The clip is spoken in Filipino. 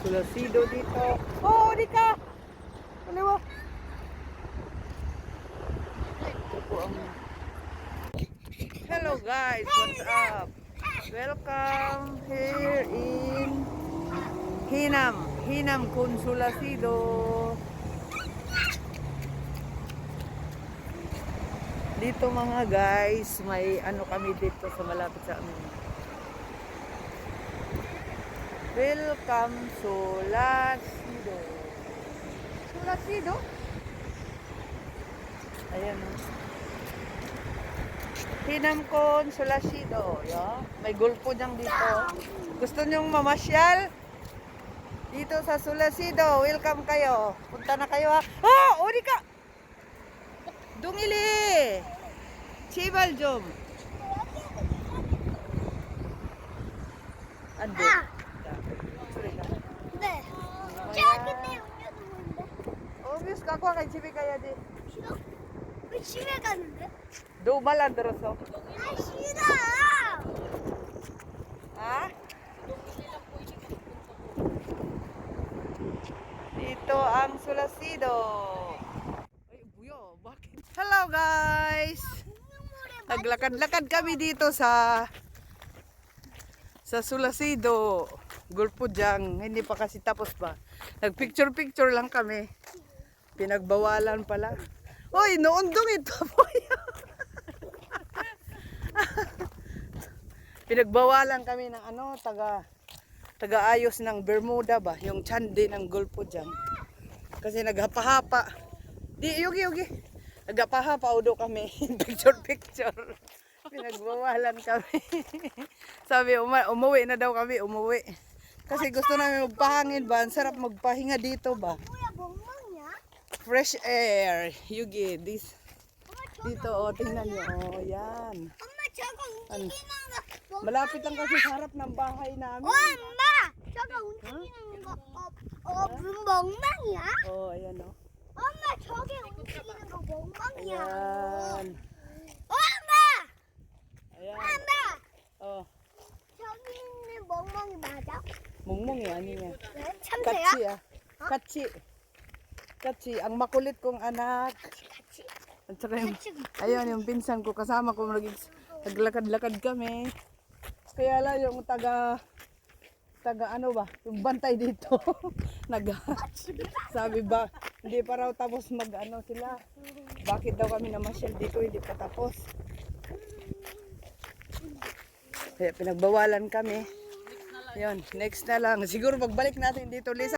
Sulasido dito. Oh, di ka! Kaliwa. Ito po ang... Hello guys, what's up? Welcome here in Hinam Consulasido. Dito mga guys, may ano kami dito sa malapit sa amin. Welcome Sulasido. Sulasido? Ayan o. Hinam Consulasido. Yeah. May gulpo dyan dito. Gusto nyong mamasyal? Dito sa Sulasido. Welcome kayo. Punta na kayo ha. Oh! Uri ka! Dungili! Chibal jom. Ande. 네. 저기 내 음료도 보인다. Obvious ka ko kay Chibi kaya di. 싫어? 왜 집에 가는데? Dumal ang daraso. 아 싫어. Ha? Dito ang Sulasido. Ay, buyo, bakit? Hello guys! Naglakad-lakad kami dito sa Sulasido. Gulpo dyan. Hindi pa kasi tapos ba. Nagpicture-picture lang kami. Pinagbawalan pala. Hoy, noondong ito po. Pinagbawalan kami ng ano, taga-ayos ng Bermuda ba? Yung tiyande ng gulpo dyan. Kasi naghapa-hapa. Di, yugi. Naghapa-hapa udo kami. Picture-picture. Pinagbawalan kami. Sabi, umuwi na daw kami, umuwi. Kasi gusto namin magpahangin ba? Ang sarap magpahinga dito ba? 뭐야 멍멍이야? Fresh air. Yugi, this. Dito, oh, tingnan nyo. Oh, yan. 엄마 저거 움직이는 거. Malapit lang kasi sa harap ng bahay namin. 엄마 저거 움직이는 거. 멍멍이야? Oh, ayan oh. 엄마 저게 움직이는 거 멍멍이야. Ayan. 엄마! Ayan. 엄마! Oh, 저기 있는 멍멍이 맞아? mungmung yan. Ano yan? 왜? 참새야? Katsi ah. Katsi. Katsi. Ang makulit kong anak. 같이? At saka yung, 같이. ayun, yung pinsan ko kasama ko. Naglakad-lakad kami. Kaya lang yung taga ano ba? Yung bantay dito. Sabi ba, hindi pa raw tapos mag-ano sila. Bakit daw kami namasyal dito, hindi pa tapos. Kaya pinagbawalan kami. Yun, next na lang. Siguro magbalik natin dito, Lisa.